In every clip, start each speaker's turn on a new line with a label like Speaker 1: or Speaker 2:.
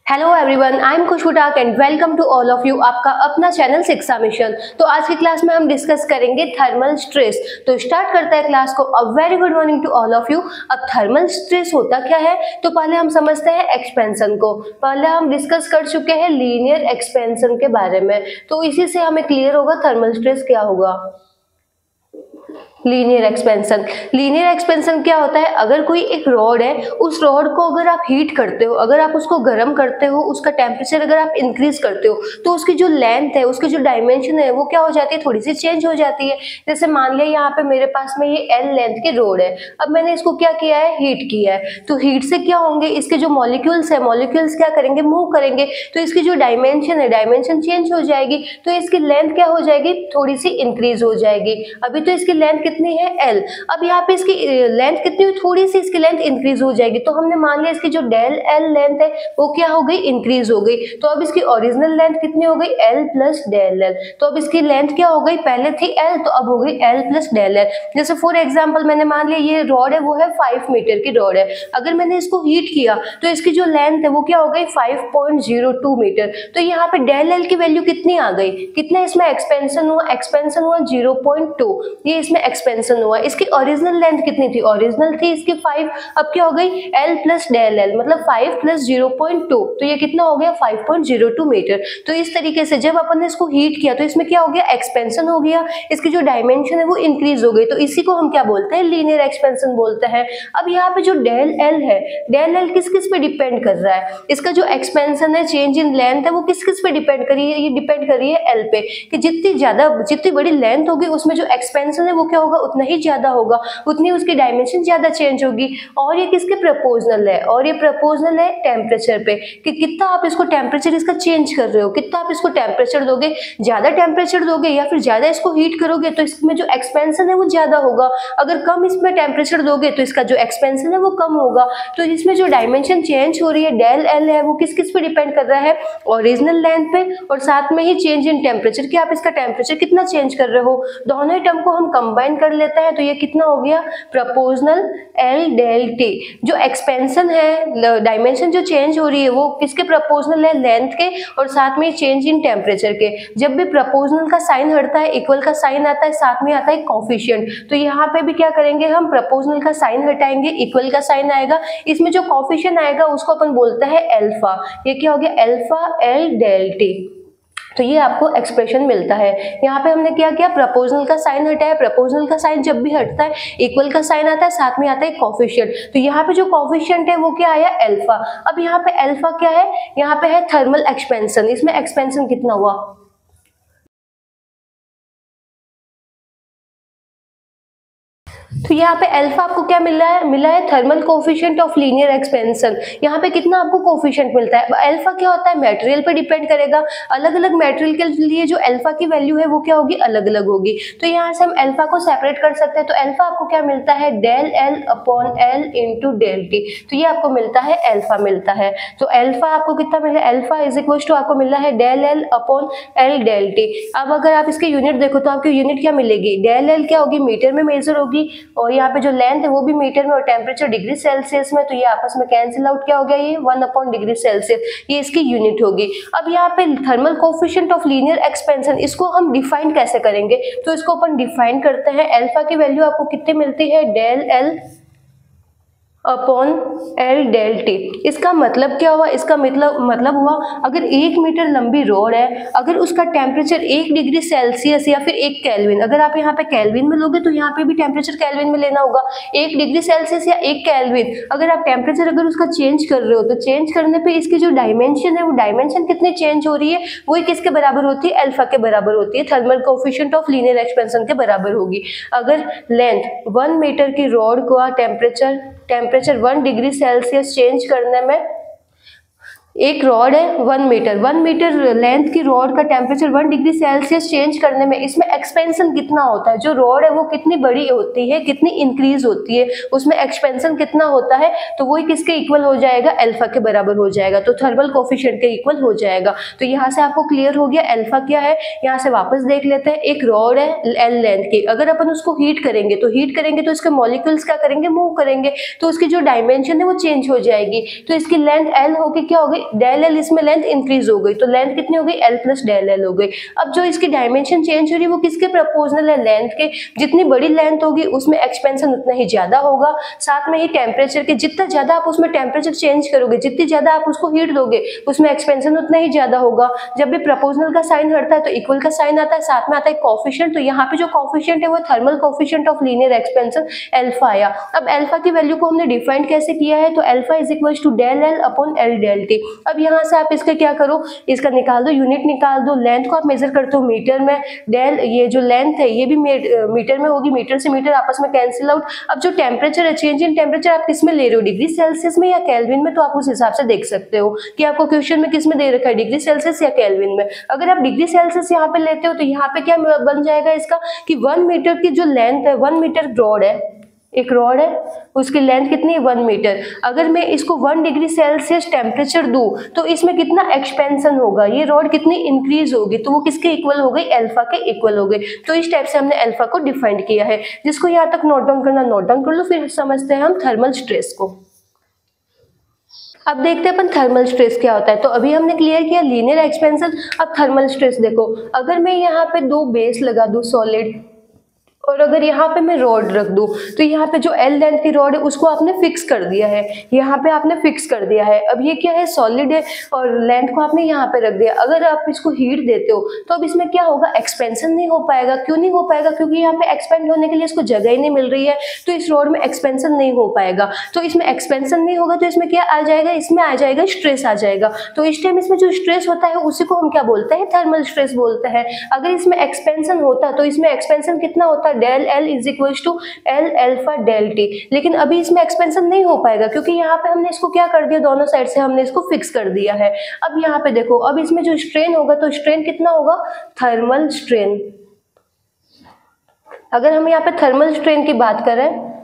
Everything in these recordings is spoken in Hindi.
Speaker 1: Hello everyone, I am Khushbu Tak and welcome to all of you आपका अपना चैनल शिक्षा मिशन। तो आज की क्लास में हम डिस्कस करेंगे थर्मल स्ट्रेस। तो स्टार्ट करते हैं क्लास को। A very good morning to all of you. अब थर्मल स्ट्रेस होता क्या है, तो पहले हम समझते हैं एक्सपेंशन को। पहले हम डिस्कस कर चुके हैं लीनियर एक्सपेंशन के बारे में, तो इसी से हमें क्लियर होगा थर्मल स्ट्रेस क्या होगा। लीनियर एक्सपेंशन, लीनियर एक्सपेंशन क्या होता है, अगर कोई एक रॉड है, उस रॉड को अगर आप हीट करते हो, अगर आप उसको गर्म करते हो, उसका टेम्परेचर अगर आप इंक्रीज करते हो, तो उसकी जो लेंथ है, उसकी जो डायमेंशन है, वो क्या हो जाती है, थोड़ी सी चेंज हो जाती है। जैसे मान लिया यहाँ पे मेरे पास में ये L लेंथ की रॉड है, अब मैंने इसको क्या किया है, हीट किया है। तो हीट से क्या होंगे, इसके जो मॉलिक्यूल्स है, मॉलिक्यूल्स क्या करेंगे, मूव करेंगे, तो इसकी जो डायमेंशन है, डायमेंशन चेंज हो जाएगी, तो इसकी लेंथ क्या हो जाएगी, थोड़ी सी इंक्रीज हो जाएगी। अभी तो इसकी लेंथ कितनी है, L। अब यहाँ पे इसकी लेंथ कितनी हुई, थोड़ी सी इसकी लेंथ इंक्रीज हो जाएगी। तो हमने मान लिया इसकी जो डेल L लेंथ है वो क्या हो गई, इंक्रीज हो गई। तो अब इसकी ओरिजिनल लेंथ कितनी हो गई, L प्लस डेल L। तो अब इसकी लेंथ क्या हो गई, पहले थी L तो अब हो गई L प्लस डेल L। जैसे फॉर एग्जाम्पल मैंने मान लिया ये रॉड है, वो है 5 मीटर की रॉड है। अगर मैंने इसको हीट किया तो इसकी जो लेंथ है वो क्या हो गई, 5.02 मीटर। तो यहाँ पे डेल L की वैल्यू कितनी आ गई, कितना इसमें एक्सपेंशन हुआ, एक्सपेंशन हुआ 0.2। ये इसमें एक्सपेंशन हुआ। इसकी ओरिजिनल लेंथ कितनी थी, ओरिजिनल थी इसकी 5, अब क्या हो गई L प्लस डेल L, मतलब 5 प्लस 0.2, तो ये कितना हो गया 5.02 मीटर। तो इस तरीके से जब अपन ने इसको हीट किया तो इसमें क्या हो गया, एक्सपेंशन हो गया, इसकी जो डायमेंशन है वो इंक्रीज हो गई। तो इसी को हम क्या बोलते हैं, लीनियर एक्सपेंशन बोलते हैं। अब यहाँ पे जो डेल L है, डेल L किस किस पे डिपेंड कर रहा है, इसका जो एक्सपेंशन है, चेंज इन लेंथ है, वो किस किस पे डिपेंड कर रही है, ये डिपेंड कर रही है L पे, कि जितनी बड़ी लेंथ होगी उसमें जो एक्सपेंशन है वो क्या होगा, उतना ही ज्यादा होगा, उतनी उसकी डायमेंशन ज्यादा चेंज होगी। और ये किसके प्रपोजनल है, और ये प्रपोजनल है टेम्परेचर पे, कि कितना आप इसको टेम्परेचर इसका चेंज कर रहे हो, कितना आप इसको टेम्परेचर दोगे, ज्यादा टेम्परेचर दोगे या फिर ज्यादा इसको हीट करोगे तो इसमें जो एक्सपेंशन है वो ज्यादा होगा। अगर कम इसमें टेम्परेचर दोगे तो इसका जो एक्सपेंशन है वो कम होगा। तो इसमें जो डायमेंशन चेंज हो रही है, डेल L है, वो किस किस पे डिपेंड कर रहा है, ओरिजिनल लेंथ पे, और साथ में ही चेंज इन टेम्परेचर, कि आप इसका टेम्परेचर कितना चेंज कर रहे हो। दोनों ही टर्म को हम कंबाइन कर लेते हैं तो ये कितना हो गया, प्रपोजनल L डेल T। जो एक्सपेंशन है, डायमेंशन जो चेंज हो रही है वो किसके प्रपोजनल है, लेंथ के, और साथ में चेंज इन टेम्परेचर के। जब भी प्रपोजनल का साइन हटता है, इक्वल का साइन आता है, साथ में आता है कोफिशिएंट। तो यहाँ पे भी क्या करेंगे, हम प्रपोजनल का साइन हटाएंगे, इक्वल का साइन आएगा, इसमें जो कोफिशिएंट आएगा उसको अपन बोलते हैं अल्फा। ये क्या हो गया, अल्फा L डेल T। तो ये आपको एक्सप्रेशन मिलता है। यहाँ पे हमने क्या किया, प्रपोजनल का साइन हटाया, प्रपोजनल का साइन जब भी हटता है इक्वल का साइन आता है, साथ में आता है कोफिशिएंट। तो यहाँ पे जो कोफिशिएंट है वो क्या आया, अल्फा। अब यहाँ पे अल्फा क्या है, यहाँ पे है थर्मल एक्सपेंशन। इसमें एक्सपेंशन कितना हुआ, तो यहाँ पे अल्फा आपको क्या मिला है thermal coefficient of linear expansion. यहाँ पे कितना आपको कोफिशिएंट मिलता है। अल्फा क्या होता है, मटेरियल पे डिपेंड करेगा, अलग अलग मटेरियल के लिए जो अल्फा की वैल्यू है वो क्या होगी, अलग अलग होगी। तो यहाँ से हम अल्फा को सेपरेट कर सकते हैं। तो अल्फा आपको क्या मिलता है, del L upon L into del T। तो ये आपको मिलता है, अल्फा मिलता है। तो अल्फा आपको कितना मिला, अल्फा इज इक्वल टू आपको मिला है del L upon L del T। अब अगर आप इसके यूनिट देखो तो आपकी यूनिट क्या मिलेगी, डेल L क्या होगी, मीटर में मेजर होगी, और यहाँ पे जो लेंथ है वो भी मीटर में, और टेम्परेचर डिग्री सेल्सियस में। तो ये आपस में कैंसिल आउट क्या हो गया, ये 1 अपॉन डिग्री सेल्सियस, ये इसकी यूनिट होगी। अब यहाँ पे thermal coefficient of linear expansion, इसको हम डिफाइन कैसे करेंगे, तो इसको अपन डिफाइन करते हैं। अल्फा की वैल्यू आपको कितनी मिलती है, del L upon L del T। इसका मतलब क्या हुआ, इसका मतलब हुआ, अगर 1 मीटर लंबी रॉड है, अगर उसका टेम्परेचर 1 डिग्री सेल्सियस या फिर 1 केल्विन, अगर आप यहाँ पे केल्विन में लोगे तो यहाँ पे भी टेम्परेचर केल्विन में लेना होगा, 1 डिग्री सेल्सियस या 1 केल्विन, अगर आप टेम्परेचर अगर उसका चेंज कर रहे हो तो चेंज करने पे इसकी जो डायमेंशन है वो डायमेंशन कितनी चेंज हो रही है, वही किसके बराबर होती है, अल्फा के बराबर होती है, thermal coefficient of linear expansion के बराबर होगी। अगर लेंथ 1 मीटर की रॉड का टेम्परेचर 1 डिग्री सेल्सियस चेंज करने में, एक रॉड है 1 मीटर लेंथ की रॉड का टेम्परेचर 1 डिग्री सेल्सियस चेंज करने में इसमें एक्सपेंशन कितना होता है, जो रॉड है वो कितनी बड़ी होती है, कितनी इंक्रीज होती है, उसमें एक्सपेंशन कितना होता है, तो वही किसके इक्वल हो जाएगा, अल्फा के बराबर हो जाएगा। तो थर्मल कोफिशिएंट के इक्वल हो जाएगा। तो यहाँ से आपको क्लियर हो गया अल्फा क्या है। यहाँ से वापस देख लेते हैं, एक रॉड है L लेंथ की, अगर अपन उसको हीट करेंगे तो इसके मॉलिक्यूल्स क्या करेंगे, मूव करेंगे, तो उसकी जो डायमेंशन है वो चेंज हो जाएगी। तो इसकी लेंथ L होगी क्या होगी, डेल एल इसमें लेंथ इंक्रीज हो गई, तो लेंथ कितनी हो गई, एल प्लस डेल एल हो गई। अब जो इसकी डायमेंशन चेंज हो रही है वो किसके प्रोपोर्शनल है, लेंथ के। जितनी बड़ी लेंथ होगी उसमें एक्सपेंशन उतना ही ज्यादा होगा। साथ में ही टेम्परेचर के, जितना ज्यादा आप उसमें टेम्परेचर चेंज करोगे, जितनी ज्यादा आप उसको हीट दोगे, उसमें एक्सपेंशन उतना ही ज्यादा होगा। जब भी प्रोपोर्शनल का साइन हटता है तो इक्वल का साइन आता है, साथ में आता है कोफिशिएंट। तो यहाँ पे जो कोफिशिएंट है वो thermal coefficient of linear expansion alpha आया। अब अल्फा की वैल्यू को हमने डिफाइन कैसे किया है, तो alpha is equal to del L upon L del T. अब यहाँ से आप इसका क्या करो, इसका निकाल दो, यूनिट निकाल दो। लेंथ को आप मेजर करते हो मीटर में, डेल ये जो लेंथ है ये भी मीटर में होगी, मीटर से मीटर आपस में कैंसिल आउट। अब जो टेम्परेचर है, चेंज इन टेम्परेचर आप किस में ले रहे हो, डिग्री सेल्सियस में या केल्विन में, तो आप उस हिसाब से देख सकते हो कि आपको क्वेश्चन में किस में दे रखा है, डिग्री सेल्सियस या केल्विन में। अगर आप डिग्री सेल्सियस यहाँ पे लेते हो तो यहाँ पे क्या बन जाएगा इसका कि 1 मीटर की जो लेंथ है, 1 मीटर रॉड है, एक रॉड है, उसकी लेंथ कितनी है 1 मीटर। अगर मैं इसको 1 डिग्री सेल्सियस टेम्परेचर दूं तो इसमें कितना एक्सपेंशन होगा, ये रॉड कितनी इंक्रीज होगी, तो वो किसके इक्वल हो गई, अल्फा के इक्वल हो गई। तो इस टाइप से हमने अल्फा को डिफाइन किया है। जिसको यहाँ तक नोट डाउन करना नोट डाउन कर लो, फिर समझते हैं हम थर्मल स्ट्रेस को। अब देखते हैं अपन थर्मल स्ट्रेस क्या होता है। तो अभी हमने क्लियर किया लीनियर एक्सपेंशन। अब थर्मल स्ट्रेस देखो, अगर मैं यहाँ पे 2 बेस लगा दूं सॉलिड, और अगर यहाँ पे मैं रॉड रख दूं, तो यहाँ पे जो एल लेंथ की रॉड है उसको आपने फिक्स कर दिया है, यहाँ पे आपने फिक्स कर दिया है। अब ये क्या है, सॉलिड है और लेंथ को आपने यहाँ पे रख दिया। अगर आप इसको हीट देते हो तो अब इसमें क्या होगा, एक्सपेंशन नहीं हो पाएगा। क्यों नहीं हो पाएगा, क्योंकि यहाँ पे एक्सपेंड होने के लिए इसको जगह ही नहीं मिल रही है, तो इस रॉड में एक्सपेंशन नहीं हो पाएगा। तो इसमें एक्सपेंशन नहीं होगा तो इसमें क्या आ जाएगा, इसमें आ जाएगा स्ट्रेस आ जाएगा। तो इस टाइम इसमें जो स्ट्रेस होता है उसी को हम क्या बोलते हैं, थर्मल स्ट्रेस बोलते हैं। अगर इसमें एक्सपेंशन होता तो इसमें एक्सपेंशन कितना होता, del L is equal to L alpha del T. लेकिन अभी इसमें एक्सपेंशन नहीं हो पाएगा क्योंकि यहाँ पे हमने इसको क्या कर दिया, दोनों साइड से हमने इसको फिक्स कर दिया है। अब यहाँ पे देखो, अब इसमें जो स्ट्रेन होगा तो स्ट्रेन कितना होगा, थर्मल स्ट्रेन। अगर हम यहाँ पे थर्मल स्ट्रेन की बात करें,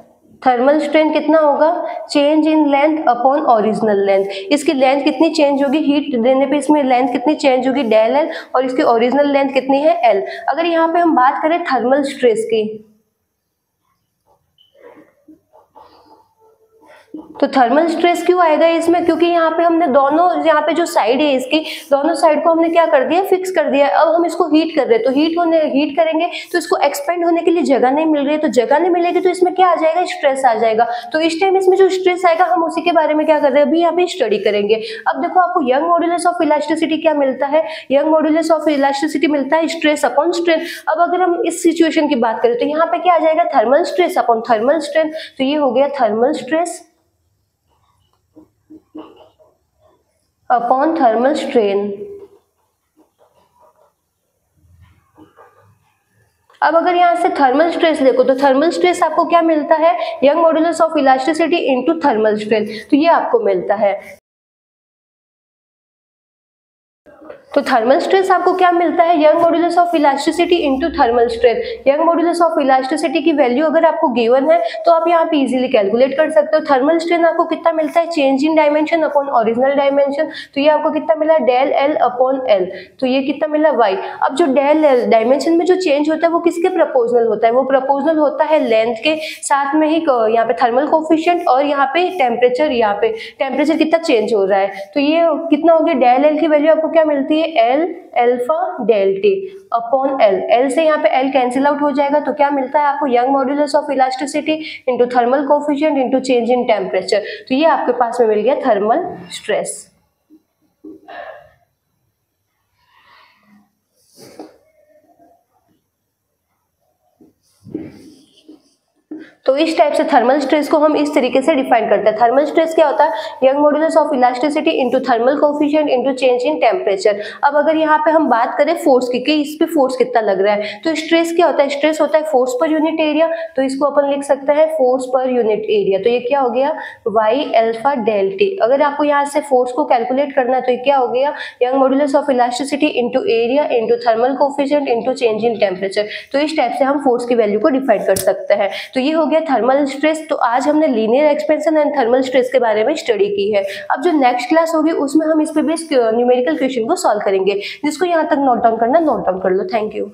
Speaker 1: थर्मल स्ट्रेन कितना होगा, change in length upon original length. इसकी लेंथ कितनी चेंज होगी, हीट देने पे इसमें लेंथ कितनी चेंज होगी, डेल एल, और इसकी ओरिजिनल लेंथ कितनी है, एल। अगर यहाँ पे हम बात करें थर्मल स्ट्रेस की, तो थर्मल स्ट्रेस क्यों आएगा इसमें, क्योंकि यहाँ पे हमने दोनों, यहाँ पे जो साइड है इसकी, दोनों साइड को हमने क्या कर दिया, फिक्स कर दिया। अब हम इसको हीट कर रहे हैं, तो हीट करेंगे तो इसको एक्सपेंड होने के लिए जगह नहीं मिल रही है, तो जगह नहीं मिलेगी तो इसमें क्या आ जाएगा, स्ट्रेस आ जाएगा। तो इस टाइम इसमें जो स्ट्रेस आएगा हम उसी के बारे में क्या कर रहे हैं, अभी यहाँ पे स्टडी करेंगे। अब देखो आपको यंग मॉड्यूलस ऑफ इलास्टिसिटी क्या मिलता है, यंग मॉड्यूलस ऑफ इलास्टिसिटी मिलता है स्ट्रेस अपॉन स्ट्रेन। अब अगर हम इस सिचुएशन की बात करें तो यहाँ पे क्या आ जाएगा, thermal stress upon thermal strain. तो ये हो गया thermal stress upon thermal strain. अब अगर यहाँ से थर्मल स्ट्रेस देखो तो थर्मल स्ट्रेस आपको क्या मिलता है, young modulus of elasticity into thermal strain, तो ये आपको मिलता है। तो थर्मल स्ट्रेस आपको क्या मिलता है, young modulus of elasticity into thermal strain. Young modulus of elasticity की वैल्यू अगर आपको गिवन है तो आप यहाँ पे इजीली कैलकुलेट कर सकते हो। थर्मल स्ट्रेन आपको कितना मिलता है, change in dimension upon original dimension, तो ये आपको कितना मिला, डेल एल अपॉन एल, तो ये कितना मिला, वाई। अब जो डेल एल डायमेंशन में जो चेंज होता है वो किसके प्रोपोर्शनल होता है, वो प्रोपोर्शनल होता है लेंथ के, साथ में ही यहाँ पे थर्मल कोफिशिएंट और यहाँ पे टेम्परेचर, यहाँ पे टेम्परेचर कितना चेंज हो रहा है। तो ये कितना हो गया, डेल एल की वैल्यू आपको क्या मिलती है, L alpha del T upon L. L से यहाँ पे एल कैंसिल आउट हो जाएगा, तो क्या मिलता है आपको, young modulus of elasticity into thermal coefficient into change in temperature. तो ये आपके पास में मिल गया थर्मल स्ट्रेस। तो इस टाइप से थर्मल स्ट्रेस को हम इस तरीके से डिफाइन करते हैं। थर्मल स्ट्रेस क्या होता है, young modulus of elasticity into thermal coefficient into change in temperature. अब अगर यहाँ पे हम बात करें फोर्स की कि इस पे फोर्स कितना लग रहा है, तो स्ट्रेस क्या होता है, स्ट्रेस होता है फोर्स पर यूनिट एरिया, तो इसको अपन लिख सकते हैं फोर्स पर यूनिट एरिया। तो ये क्या हो गया, वाई अल्फा डेल टी। अगर आपको यहाँ से फोर्स को कैलकुलेट करना है तो ये क्या हो गया, young modulus of elasticity into area into thermal coefficient into change in temperature. तो इस टाइप से हम फोर्स की वैल्यू को डिफाइन कर सकते हैं। तो ये हो गया थर्मल स्ट्रेस। तो आज हमने linear expansion and thermal stress के बारे में स्टडी की है। अब जो नेक्स्ट क्लास होगी उसमें हम इस पे बेस्ड न्यूमेरिकल क्वेश्चन को सॉल्व करेंगे। जिसको यहाँ तक नोट डाउन करना नोट डाउन कर लो। Thank you.